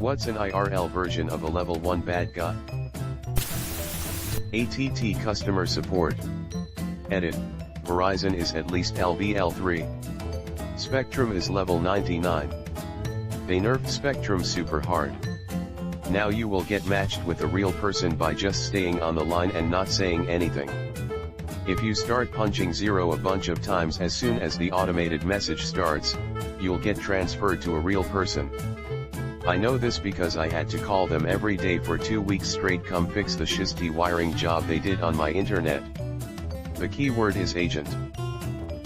What's an IRL version of a level 1 bad guy? ATT customer support. Edit. Verizon is at least LVL3. Spectrum is level 99. They nerfed Spectrum super hard. Now you will get matched with a real person by just staying on the line and not saying anything. If you start punching 0 a bunch of times as soon as the automated message starts, you'll get transferred to a real person. I know this because I had to call them every day for 2 weeks straight. Come fix the shitty wiring job they did on my internet. The keyword is agent.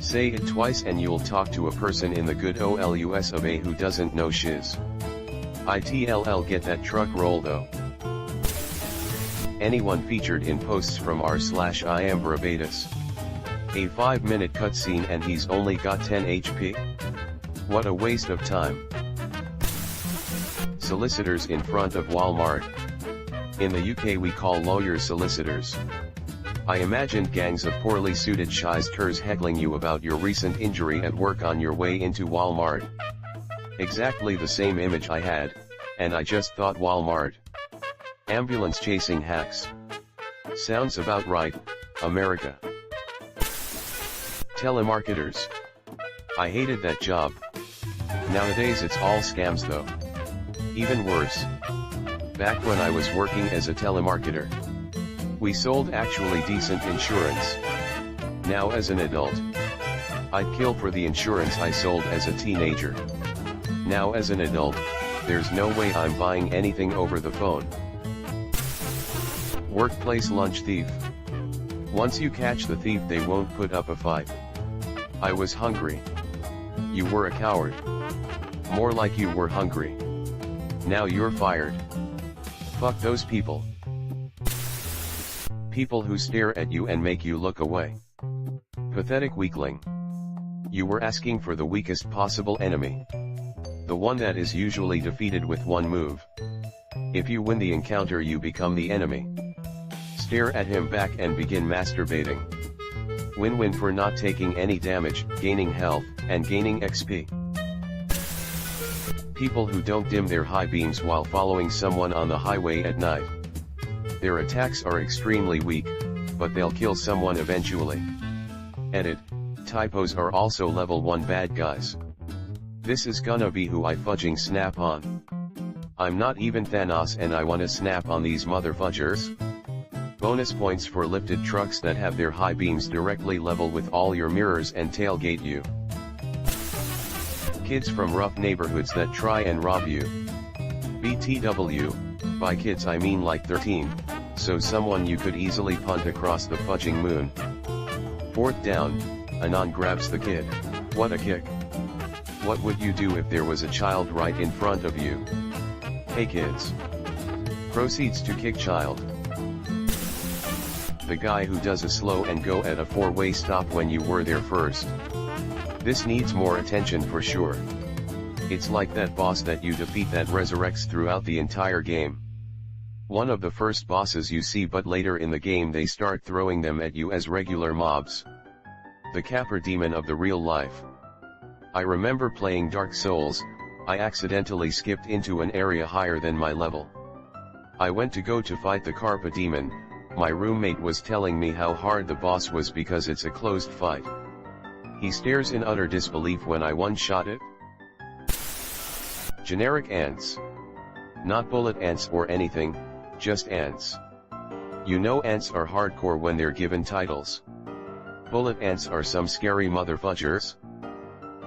Say it twice and you'll talk to a person in the good OLUS of A who doesn't know shiz. ITLL get that truck roll though. Anyone featured in posts from r/IM Barbados. A 5-minute cutscene and he's only got 10 HP? What a waste of time. Solicitors in front of Walmart. In the UK we call lawyers solicitors. I imagined gangs of poorly suited shysters heckling you about your recent injury at work on your way into Walmart. Exactly the same image I had, and I just thought Walmart. Ambulance chasing hacks. Sounds about right, America. Telemarketers. I hated that job. Nowadays it's all scams though. Even worse. Back when I was working as a telemarketer, we sold actually decent insurance. Now as an adult, I'd kill for the insurance I sold as a teenager. Now as an adult, there's no way I'm buying anything over the phone. Workplace lunch thief. Once you catch the thief they won't put up a fight. I was hungry. You were a coward. More like you were hungry. Now you're fired. Fuck those people. People who stare at you and make you look away. Pathetic weakling. You were asking for the weakest possible enemy. The one that is usually defeated with one move. If you win the encounter you become the enemy. Stare at him back and begin masturbating. Win-win for not taking any damage, gaining health, and gaining XP. People who don't dim their high beams while following someone on the highway at night. Their attacks are extremely weak, but they'll kill someone eventually. Edit. Typos are also level 1 bad guys. This is gonna be who I fudging snap on. I'm not even Thanos and I wanna snap on these motherfudgers. Bonus points for lifted trucks that have their high beams directly level with all your mirrors and tailgate you. Kids from rough neighborhoods that try and rob you. BTW, by kids I mean like 13, so someone you could easily punt across the fudging moon. 4th down, Anon grabs the kid. What a kick. What would you do if there was a child right in front of you? Hey kids. Proceeds to kick child. The guy who does a slow and go at a 4-way stop when you were there first. This needs more attention for sure. It's like that boss that you defeat that resurrects throughout the entire game. One of the first bosses you see, but later in the game they start throwing them at you as regular mobs. The capper demon of the real life. I remember playing Dark Souls, I accidentally skipped into an area higher than my level. I went to go to fight the Karpa demon, my roommate was telling me how hard the boss was because it's a closed fight. He stares in utter disbelief when I one-shot it. Generic ants. Not bullet ants or anything, just ants. You know ants are hardcore when they're given titles. Bullet ants are some scary motherfudgers.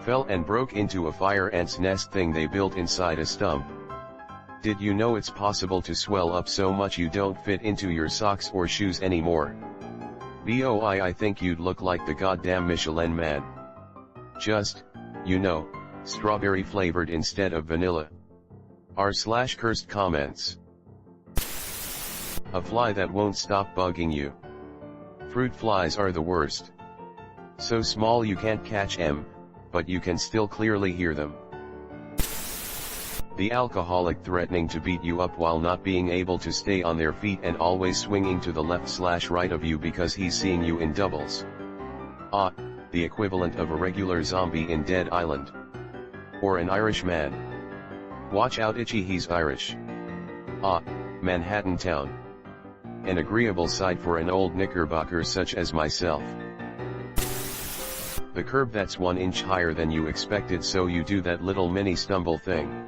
Fell and broke into a fire ant's nest thing they built inside a stump. Did you know it's possible to swell up so much you don't fit into your socks or shoes anymore? Boy, I think you'd look like the goddamn Michelin man. Just, you know, strawberry flavored instead of vanilla. r/cursed comments. A fly that won't stop bugging you. Fruit flies are the worst. So small you can't catch them, but you can still clearly hear them. The alcoholic threatening to beat you up while not being able to stay on their feet and always swinging to the left/right of you because he's seeing you in doubles. Ah, the equivalent of a regular zombie in Dead Island. Or an Irish man. Watch out Itchy, he's Irish. Ah, Manhattan Town. An agreeable sight for an old knickerbocker such as myself. The curb that's 1 inch higher than you expected, so you do that little mini stumble thing.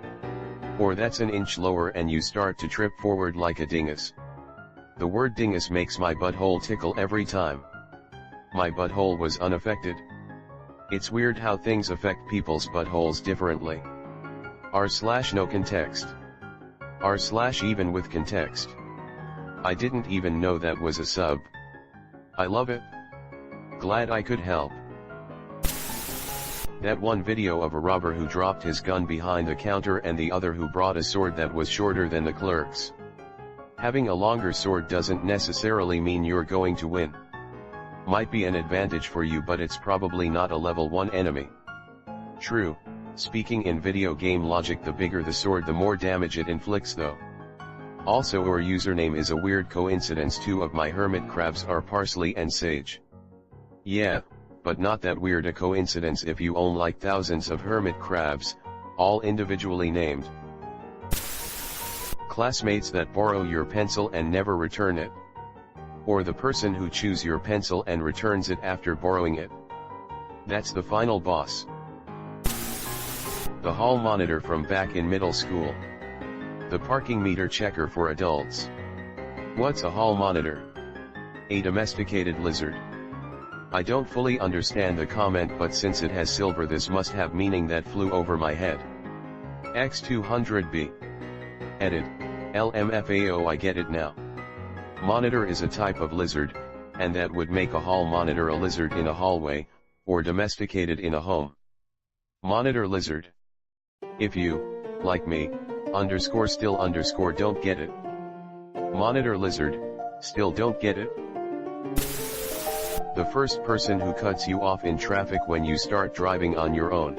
Or that's an inch lower and you start to trip forward like a dingus. The word dingus makes my butthole tickle every time. My butthole was unaffected. It's weird how things affect people's buttholes differently. r/no context. r/even with context. I didn't even know that was a sub. I love it. Glad I could help. That one video of a robber who dropped his gun behind the counter and the other who brought a sword that was shorter than the clerk's. Having a longer sword doesn't necessarily mean you're going to win. Might be an advantage for you, but it's probably not a level 1 enemy. True, speaking in video game logic, the bigger the sword the more damage it inflicts though. Also, our username is a weird coincidence. 2 of my hermit crabs are parsley and sage. Yeah, but not that weird a coincidence if you own like thousands of hermit crabs, all individually named. Classmates that borrow your pencil and never return it. Or the person who chews your pencil and returns it after borrowing it. That's the final boss. The hall monitor from back in middle school. The parking meter checker for adults. What's a hall monitor? A domesticated lizard. I don't fully understand the comment, but since it has silver, this must have meaning that flew over my head. X200B. Edit. LMFAO, I get it now. Monitor is a type of lizard, and that would make a hall monitor a lizard in a hallway, or domesticated in a home. Monitor lizard. If you, like me, still don't get it. Monitor lizard, still don't get it? The first person who cuts you off in traffic when you start driving on your own.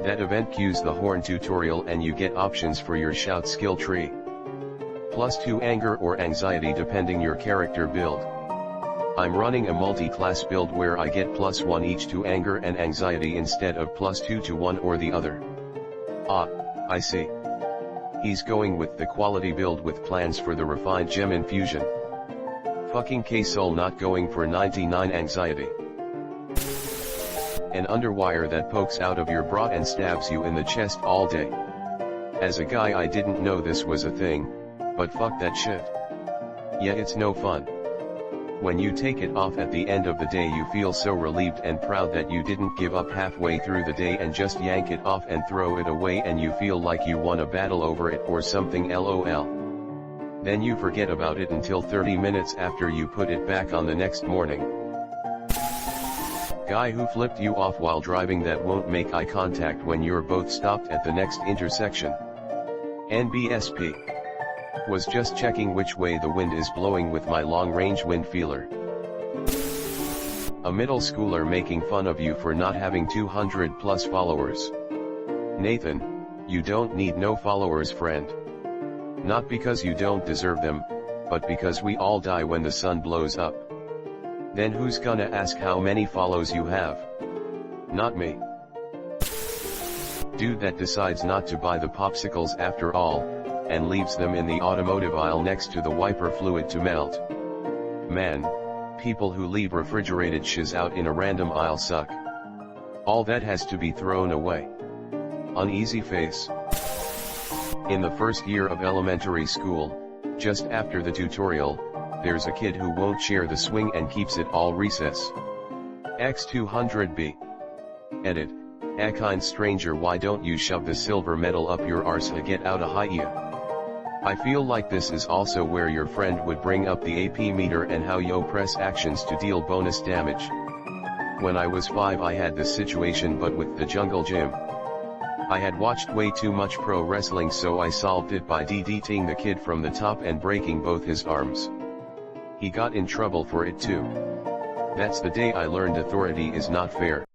That event cues the horn tutorial and you get options for your shout skill tree. +2 anger or anxiety depending your character build. I'm running a multi-class build where I get +1 each to anger and anxiety instead of +2 to one or the other. Ah, I see. He's going with the quality build with plans for the refined gem infusion. Fucking K-Soul not going for 99 anxiety. An underwire that pokes out of your bra and stabs you in the chest all day. As a guy, I didn't know this was a thing, but fuck that shit. Yeah, it's no fun. When you take it off at the end of the day, you feel so relieved and proud that you didn't give up halfway through the day and just yank it off and throw it away, and you feel like you won a battle over it or something, lol. Then you forget about it until 30 minutes after you put it back on the next morning. Guy who flipped you off while driving that won't make eye contact when you're both stopped at the next intersection. NBSP. Was just checking which way the wind is blowing with my long-range wind feeler. A middle schooler making fun of you for not having 200+ followers. Nathan, you don't need no followers, friend. Not because you don't deserve them, but because we all die when the sun blows up. Then who's gonna ask how many follows you have? Not me. Dude that decides not to buy the popsicles after all, and leaves them in the automotive aisle next to the wiper fluid to melt. Man, people who leave refrigerated shiz out in a random aisle suck. All that has to be thrown away. Uneasy face. In the first year of elementary school, just after the tutorial, there's a kid who won't share the swing and keeps it all recess. X200B. Edit. A kind stranger, why don't you shove the silver medal up your arse and get out of here? I feel like this is also where your friend would bring up the AP meter and how yo press actions to deal bonus damage. When I was 5 I had this situation, but with the jungle gym. I had watched way too much pro wrestling, so I solved it by DDTing the kid from the top and breaking both his arms. He got in trouble for it too. That's the day I learned authority is not fair.